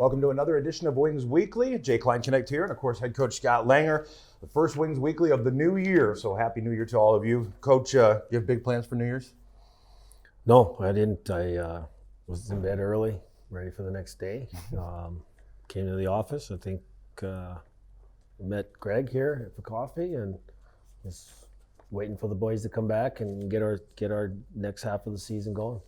Welcome to another edition of Wings Weekly. Jay Klein Connect here, and of course, head coach Scott Langer. The first Wings Weekly of the new year, so happy New Year to all of you. Coach, you have big plans for New Year's? No, I didn't. I was in bed early, ready for the next day. Came to the office. I think met Greg here for coffee, and was waiting for the boys to come back and get our next half of the season going.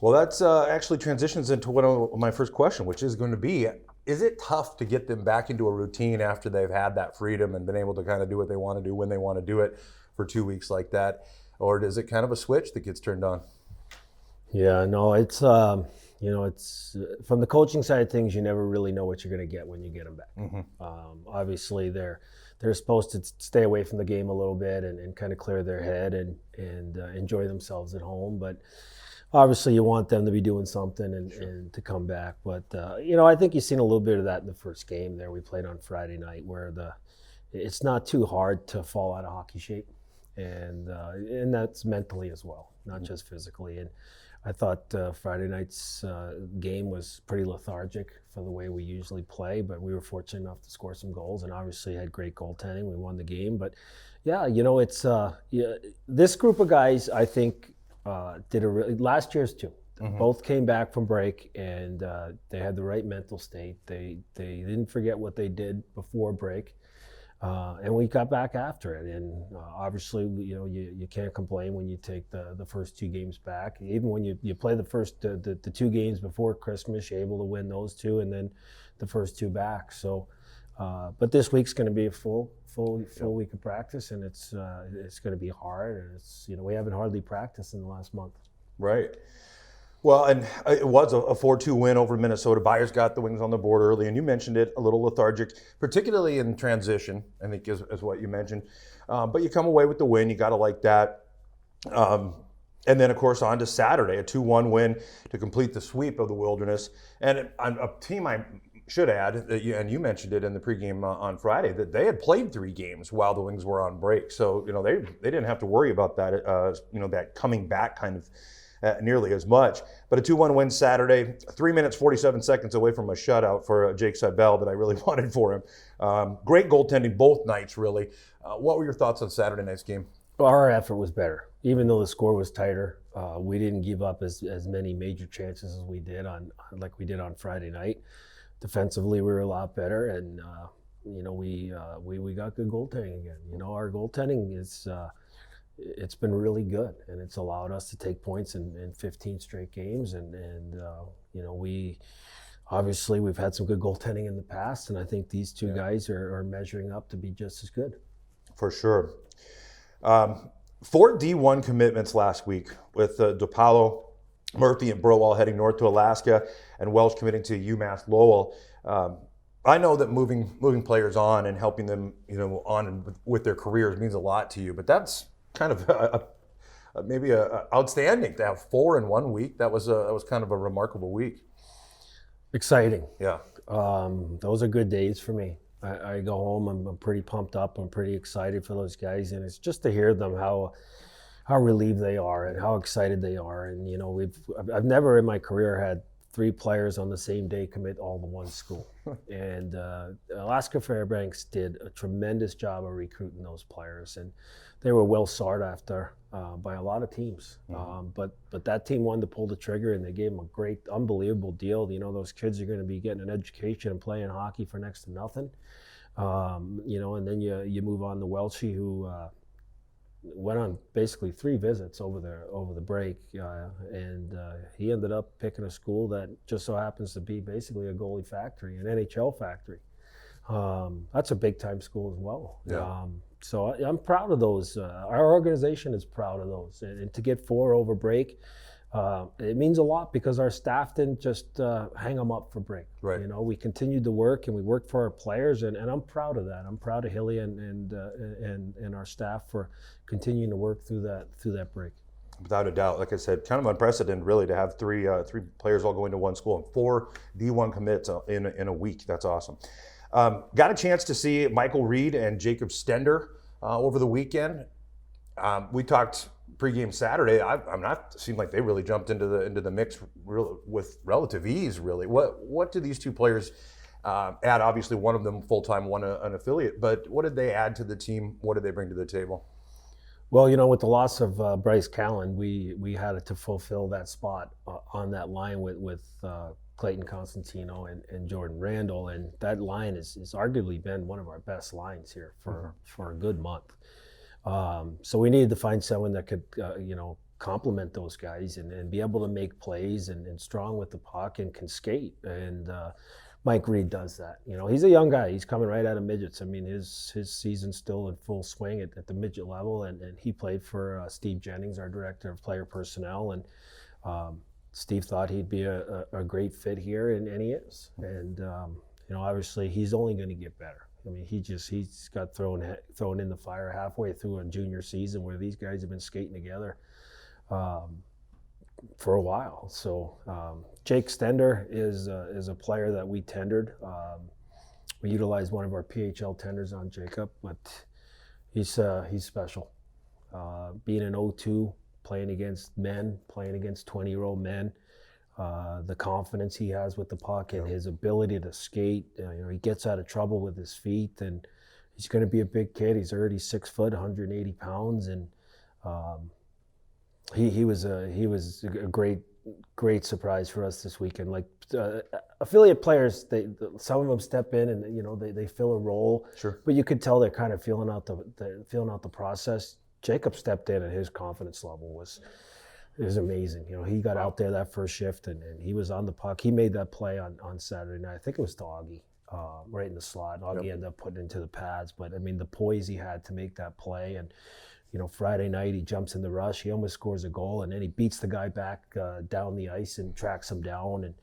Well, that's actually transitions into one of my first question, which is going to be, is it tough to get them back into a routine after they've had that freedom and been able to kind of do what they want to do when they want to do it for 2 weeks like that? Or is it kind of a switch that gets turned on? Yeah, no, it's it's from the coaching side of things, you never really know what you're going to get when you get them back. Mm-hmm. Obviously, they're supposed to stay away from the game a little bit and kind of clear their head and enjoy themselves at home, but obviously you want them to be doing something and to come back. But I think you've seen a little bit of that in the first game there we played on Friday night, where it's not too hard to fall out of hockey shape, and that's mentally as well, not just physically. And I thought Friday night's game was pretty lethargic for the way we usually play, but we were fortunate enough to score some goals and obviously had great goaltending. We won the game. But yeah, it's this group of guys, I think, did last year's too. Mm-hmm. Both came back from break and they had the right mental state. They didn't forget what they did before break. And we got back after it, and obviously, you can't complain when you take the first two games back. Even when you play the two games before Christmas, you're able to win those two, and then the first two back. So, but this week's going to be a full week of practice, and it's going to be hard, and it's we haven't hardly practiced in the last month. Right. Well, and it was a 4-2 win over Minnesota. Byers got the Wings on the board early, and you mentioned it, a little lethargic, particularly in transition, I think is what you mentioned. But you come away with the win. You got to like that. And then, of course, on to Saturday, a 2-1 win to complete the sweep of the Wilderness. And a team I should add, and you mentioned it in the pregame on Friday, that they had played 3 games while the Wings were on break. So, they didn't have to worry about that, that coming back kind of nearly as much. But a 2-1 win Saturday, 3 minutes, 47 seconds away from a shutout for Jake Seibel that I really wanted for him. Great goaltending both nights, really. What were your thoughts on Saturday night's game? Our effort was better. Even though the score was tighter, we didn't give up as many major chances as we did on Friday night. Defensively, we were a lot better, and we got good goaltending again. Our goaltending is it's been really good, and it's allowed us to take points in 15 straight games. And we've had some good goaltending in the past, and I think these two guys are measuring up to be just as good. For sure. 4 D1 commitments last week with DePaulo, Murphy, and Burwell heading north to Alaska, and Welsh committing to UMass Lowell. I know that moving players on and helping them, on with their careers means a lot to you, but that's kind of maybe outstanding to have 4 in 1 week. That was kind of a remarkable week. Exciting. Yeah. Those are good days for me. I go home, I'm pretty pumped up, I'm pretty excited for those guys, and it's just to hear them how relieved they are and how excited they are. And I've never in my career had 3 players on the same day commit all to one school. And Alaska Fairbanks did a tremendous job of recruiting those players, and they were well sought after by a lot of teams. Mm-hmm. But that team wanted to pull the trigger, and they gave them a great, unbelievable deal. Those kids are going to be getting an education and playing hockey for next to nothing. And then you move on to Welshie, who went on basically 3 visits over the break, and he ended up picking a school that just so happens to be basically a goalie factory, an NHL factory. That's a big time school as well. Yeah. So I'm proud of those. Our organization is proud of those, and to get 4 over break, it means a lot because our staff didn't just hang them up for break. Right. We continued to work, and we worked for our players, and I'm proud of that. I'm proud of Hilly and our staff for continuing to work through that break. Without a doubt, like I said, kind of unprecedented, really, to have 3 players all going to one school and 4 D1 commits in a week. That's awesome. Got a chance to see Michael Reed and Jacob Stender over the weekend. We talked pregame Saturday, I'm not seemed like they really jumped into the mix with relative ease. Really, what do these two players add? Obviously, one of them full time, one an affiliate. But what did they add to the team? What did they bring to the table? Well, with the loss of Bryce Callen, we had to fulfill that spot on that line with Clayton Constantino and Jordan Randall, and that line is arguably been one of our best lines here for a good month. So we needed to find someone that could complement those guys and be able to make plays and strong with the puck and can skate. And Mike Reed does that. He's a young guy. He's coming right out of midgets. I mean, his season's still in full swing at the midget level, and he played for Steve Jennings, our director of player personnel, and Steve thought he'd be a great fit here, and he is. And obviously he's only going to get better. I mean, he's got thrown in the fire halfway through a junior season where these guys have been skating together for a while. So Jake Stender is a player that we tendered. We utilized one of our PHL tenders on Jacob, but he's special. Being an 0-2, playing against men, playing against 20-year-old men, the confidence he has with the puck and his ability to skate. He gets out of trouble with his feet, and he's going to be a big kid. He's already 6 foot, 180 pounds, and he was a great surprise for us this weekend. Like affiliate players, some of them step in and they fill a role. Sure. But you could tell they're kind of feeling out the process. Jacob stepped in, and his confidence level was amazing. He got out there that first shift, and he was on the puck. He made that play on Saturday night. I think it was to Augie, right in the slot. Augie ended up putting it into the pads, but I mean the poise he had to make that play. And Friday night he jumps in the rush. He almost scores a goal, and then he beats the guy back down the ice and tracks him down. And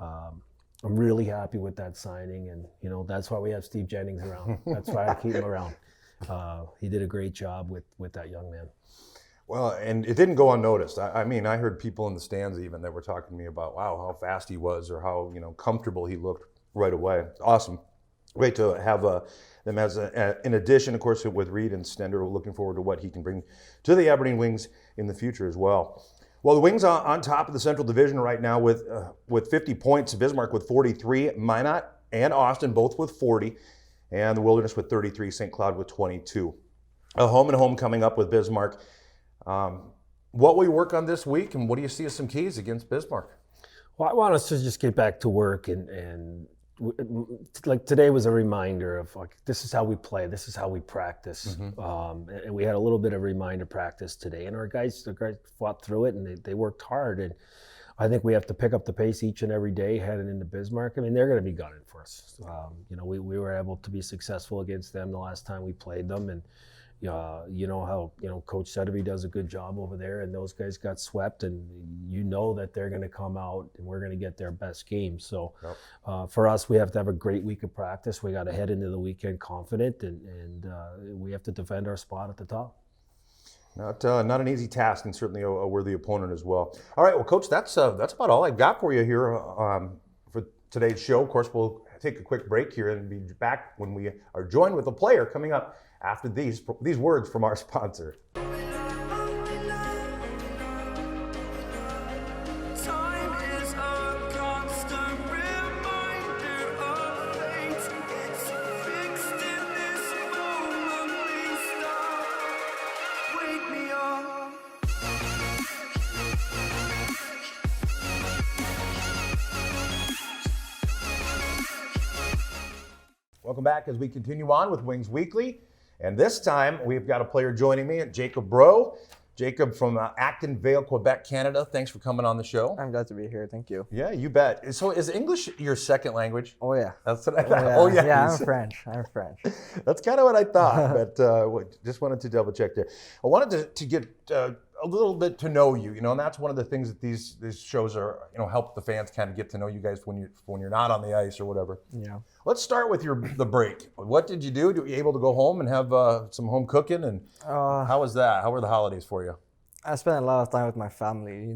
I'm really happy with that signing, and that's why we have Steve Jennings around. That's why I keep him around. He did a great job with that young man. Well, and it didn't go unnoticed. I mean, I heard people in the stands even that were talking to me about, wow, how fast he was, or how comfortable he looked right away. Awesome. Great to have them as in addition, of course, with Reed and Stender. We're looking forward to what he can bring to the Aberdeen Wings in the future as well. Well, the Wings are on top of the Central Division right now with 50 points. Bismarck with 43, Minot and Austin both with 40, and the Wilderness with 33, St. Cloud with 22. A home and home coming up with Bismarck. What will you work on this week, and what do you see as some keys against Bismarck? Well, I want us to just get back to work, and like today was a reminder of like, this is how we play, this is how we practice. And we had a little bit of reminder practice today, and our guys fought through it, and they worked hard. And I think we have to pick up the pace each and every day heading into Bismarck. I mean, they're going to be gunning for us. We were able to be successful against them the last time we played them, and how Coach Sedeby does a good job over there, and those guys got swept, and that they're going to come out and we're going to get their best game. So for us, we have to have a great week of practice. We got to head into the weekend confident, and we have to defend our spot at the top. Not an easy task, and certainly a worthy opponent as well. All right, well, Coach, that's about all I've got for you here for today's show. Of course, we'll take a quick break here and be back when we are joined with a player coming up after these words from our sponsor. Welcome back as we continue on with Wings Weekly. And this time, we've got a player joining me, Jacob Breaux. Jacob from Acton Vale, Quebec, Canada. Thanks for coming on the show. I'm glad to be here. Thank you. Yeah, you bet. So is English your second language? Oh, yeah. That's what I thought. Yeah, I'm French. That's kind of what I thought, but just wanted to double check there. I wanted to get a little bit to know you, and that's one of the things that these shows are, help the fans kind of get to know you guys when you're not on the ice or whatever. Yeah. Let's start with the break. What did you do? Were you able to go home and have some home cooking? And how was that? How were the holidays for you? I spent a lot of time with my family.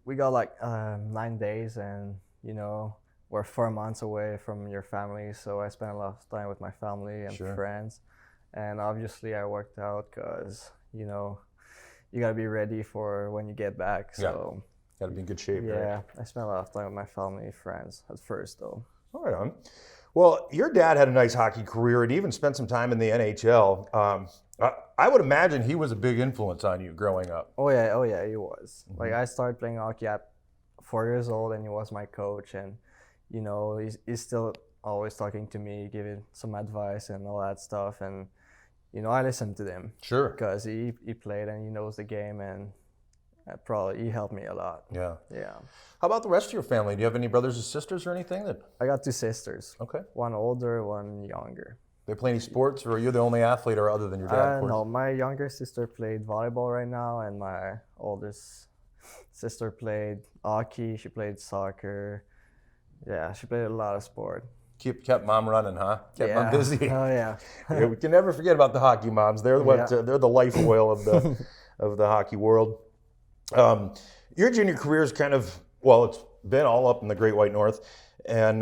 We got like 9 days, and we're 4 months away from your family, so I spent a lot of time with my family and friends. And obviously I worked out because you gotta be ready for when you get back. So Got to be in good shape. yeah, Right? I spent a lot of time with my family, friends at first though. All right, on. Well, your dad had a nice hockey career and even spent some time in the NHL. I would imagine he was a big influence on you growing up. Oh yeah, he was. Like I started playing hockey at 4 years old, and he was my coach, and you know he's still always talking to me, giving some advice and all that stuff, and you know I listened to him Sure. because he played and he knows the game, and probably he helped me a lot. Yeah. Yeah, How about the rest of your family? Do you have any brothers or sisters or anything that? I got 2 sisters, Okay. one older, one younger. They play any sports, or are you the only athlete, or other than your dad? Of course? No, my younger sister played volleyball right now, and my oldest sister played hockey. She played soccer. Yeah, she played a lot of sport. Kept mom running, huh? Kept mom busy. Oh yeah. Yeah, we can never forget about the hockey moms. They're what Yeah. they're the life oil of the hockey world. Your junior career is kind of it's been all up in the Great White North, and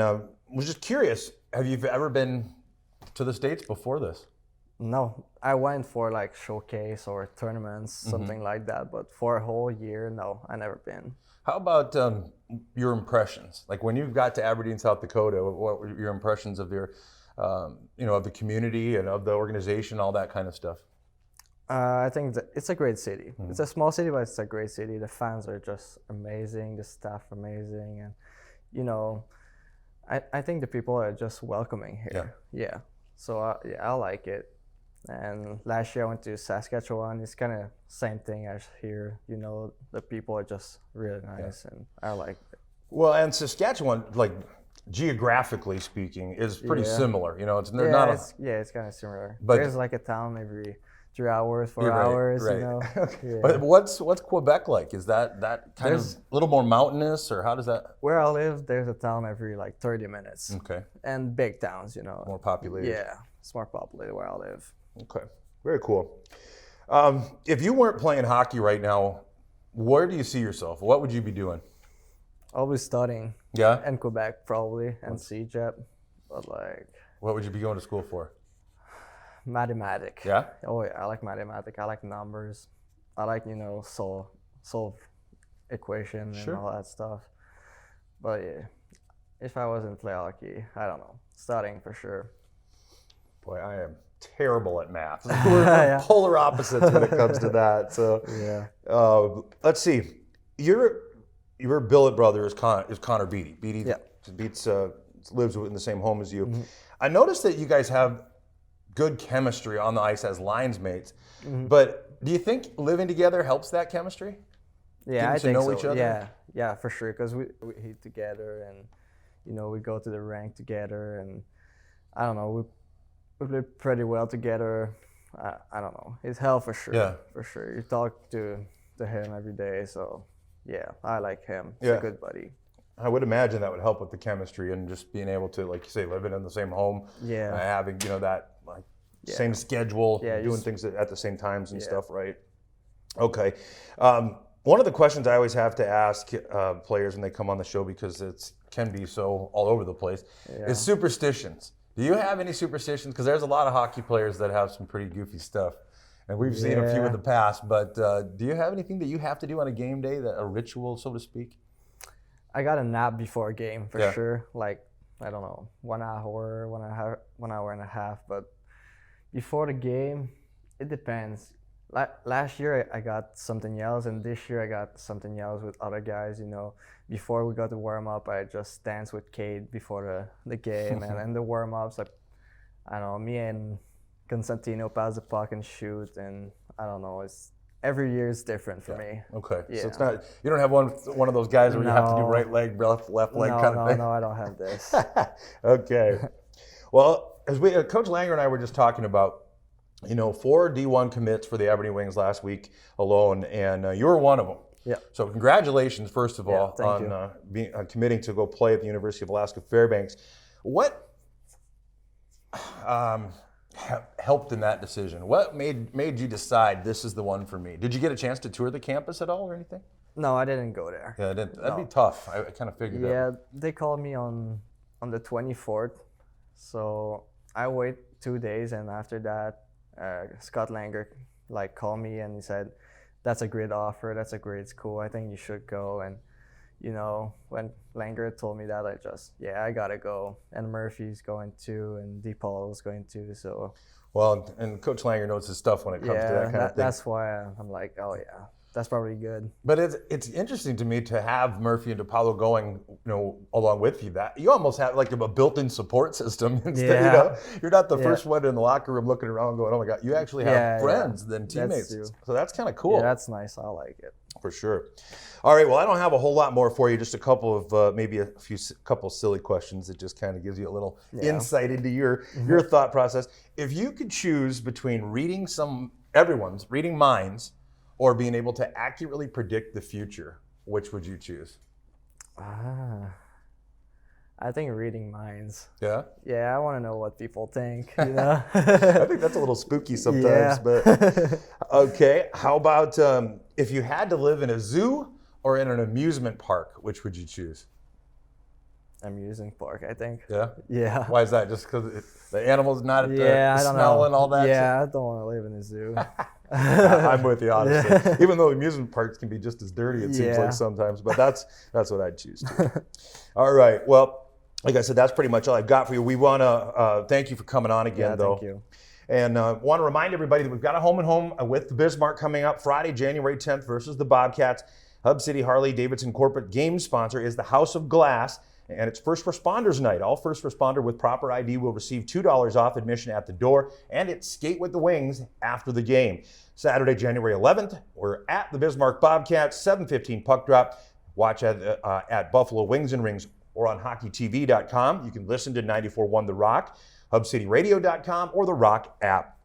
was just curious. Have you ever been to the States before this? No, I went for like showcase or tournaments, something like that. But for a whole year, no, I never been. How about your impressions? Like when you got to Aberdeen, South Dakota, what were your impressions of your, of the community and of the organization, all that kind of stuff? I think that it's a great city. It's a small city, but it's a great city. The fans are just amazing. The staff amazing, and you know, I think the people are just welcoming here. Yeah. So I like it. And last year I went to Saskatchewan. It's kind of same thing as here. You know, the people are just really nice, and I like it. Well, and Saskatchewan, like geographically speaking, is pretty Yeah. similar. You know, it's Yeah, not. it's kind of similar. But- There's like a town every 3 hours, 4 You're right, hours. right. You know. Okay. Yeah. But what's Quebec like? Is that kind There's- of a little more mountainous, or how does that? Where I live, there's a town every like 30 minutes, Okay, and big towns. You know. more populated. Yeah, it's more populated where I live. Okay, very cool. If you weren't playing hockey right now, where do you see yourself? What would you be doing? I'll be studying Yeah. in Quebec probably and CJEP, but like What would you be going to school for? mathematics. Yeah. Oh yeah, I like mathematics. I like numbers. I like solve equation and all that stuff. But yeah, if I wasn't play hockey, I don't know, studying for sure. Boy, I am terrible at math. We're polar opposites when it comes to that. So Yeah. let's see. Your billet brother is Connor Beatty. Beatty lives in the same home as you. I noticed that you guys have good chemistry on the ice as lines mates. But do you think living together helps that chemistry? Yeah, Getting I to think know so. each other? Yeah, for sure. Because we eat together, and you know we go to the rank together, and I don't know, we play pretty well together. I don't know, it's hell for sure. Yeah. For sure. You talk to him every day, so yeah, I like him. He's Yeah. a good buddy. I would imagine that would help with the chemistry and just being able to, like you say, living in the same home, Yeah. having that same schedule, Yeah, doing just- things at the same times and Yeah. stuff, right? Okay. One of the questions I always have to ask players when they come on the show, because it can be so all over the place, is superstitions. Do you have any superstitions? Because there's a lot of hockey players that have some pretty goofy stuff, and we've seen a few in the past. But do you have anything that you have to do on a game day, a ritual, so to speak? I got a nap before a game for Yeah. sure. Like I don't know, 1 hour, 1 hour and a half. But before the game, it depends. Last year I got something else, and this year I got something else with other guys. You know, before we got to warm up, I just danced with Kate before the game, and in the warm ups, I don't know, me and Constantino pass the puck and shoot, and I don't know, it's every year is different for me. Okay, so Yeah. it's not, you don't have one of those guys where you have to do No. right leg, left leg kind of thing. No, I don't have this. Okay. Well, as Coach Langer and I were just talking about, 4 D1 commits for the Aberdeen Wings last week alone, and you were one of them. Yeah. So congratulations, first of all, thank you. on committing to go play at the University of Alaska Fairbanks. What helped in that decision? What made you decide this is the one for me? Did you get a chance to tour the campus at all or anything? No, I didn't go there. Yeah, that'd be tough. I kind of figured that. Yeah, they called me on the 24th, so I wait 2 days, and after that, Scott Langer called me and he said, that's a great offer. That's a great school. I think you should go. And when Langer told me that, I gotta go. And Murphy's going too, and DePaul's going too. So Well, and Coach Langer knows his stuff when it comes to that kind of thing. that's why I'm like, oh yeah, that's probably good. But it's interesting to me to have Murphy and DePaulo going, along with you. That you almost have like a built-in support system. Instead, you're not the first one in the locker room looking around going, "Oh my God!" You actually have friends than teammates. So that's kind of cool. Yeah, that's nice. I like it. For sure. All right. Well, I don't have a whole lot more for you. Just a couple of maybe couple silly questions that just kind of gives you a little insight into your thought process. If you could choose between reading reading minds, or being able to accurately predict the future, which would you choose? I think reading minds. Yeah? Yeah, I want to know what people think, I think that's a little spooky sometimes. But okay, how about if you had to live in a zoo or in an amusement park, which would you choose? Amusement park, I think. Yeah? Yeah. Why is that? Just because the animals not at the I don't smell know. and all that? Yeah, I don't want to live in a zoo. I'm with you, honestly. Even though amusement parks can be just as dirty, it seems like sometimes. But that's what I'd choose too. All right. Well, like I said, that's pretty much all I've got for you. We want to thank you for coming on again, though. Thank you. And want to remind everybody that we've got a home and home with the Bismarck coming up Friday, January 10th versus the Bobcats. Hub City Harley-Davidson corporate game sponsor is the House of Glass, and it's First Responders Night. All first responder with proper ID will receive $2 off admission at the door, and it's Skate with the Wings after the game. Saturday, January 11th, we're at the Bismarck Bobcats, 7:15 puck drop. Watch at Buffalo Wings and Rings or on hockeytv.com. You can listen to 94.1 The Rock, hubcityradio.com, or the Rock app.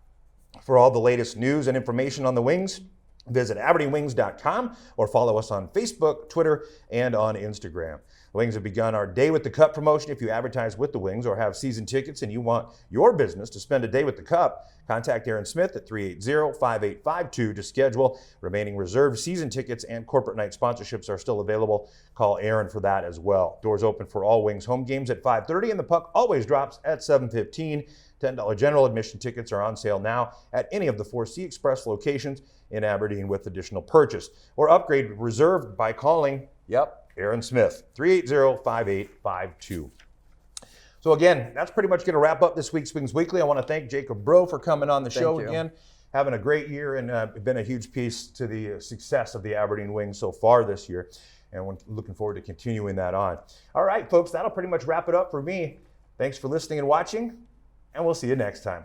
For all the latest news and information on the Wings, visit aberdeenwings.com or follow us on Facebook, Twitter, and on Instagram. The Wings have begun our Day with the Cup promotion. If you advertise with the Wings or have season tickets and you want your business to spend a day with the Cup, contact Aaron Smith at 380-5852 to schedule. Remaining reserved season tickets and corporate night sponsorships are still available. Call Aaron for that as well. Doors open for all Wings home games at 5:30, and the puck always drops at 7:15. $10 general admission tickets are on sale now at any of the 4 Sea Express locations in Aberdeen with additional purchase. Or upgrade reserved by calling, Aaron Smith, 380-5852. So again, that's pretty much going to wrap up this week's Wings Weekly. I want to thank Jacob Bro for coming on the show again. Having a great year and been a huge piece to the success of the Aberdeen Wings so far this year. And we're looking forward to continuing that on. All right, folks, that'll pretty much wrap it up for me. Thanks for listening and watching, and we'll see you next time.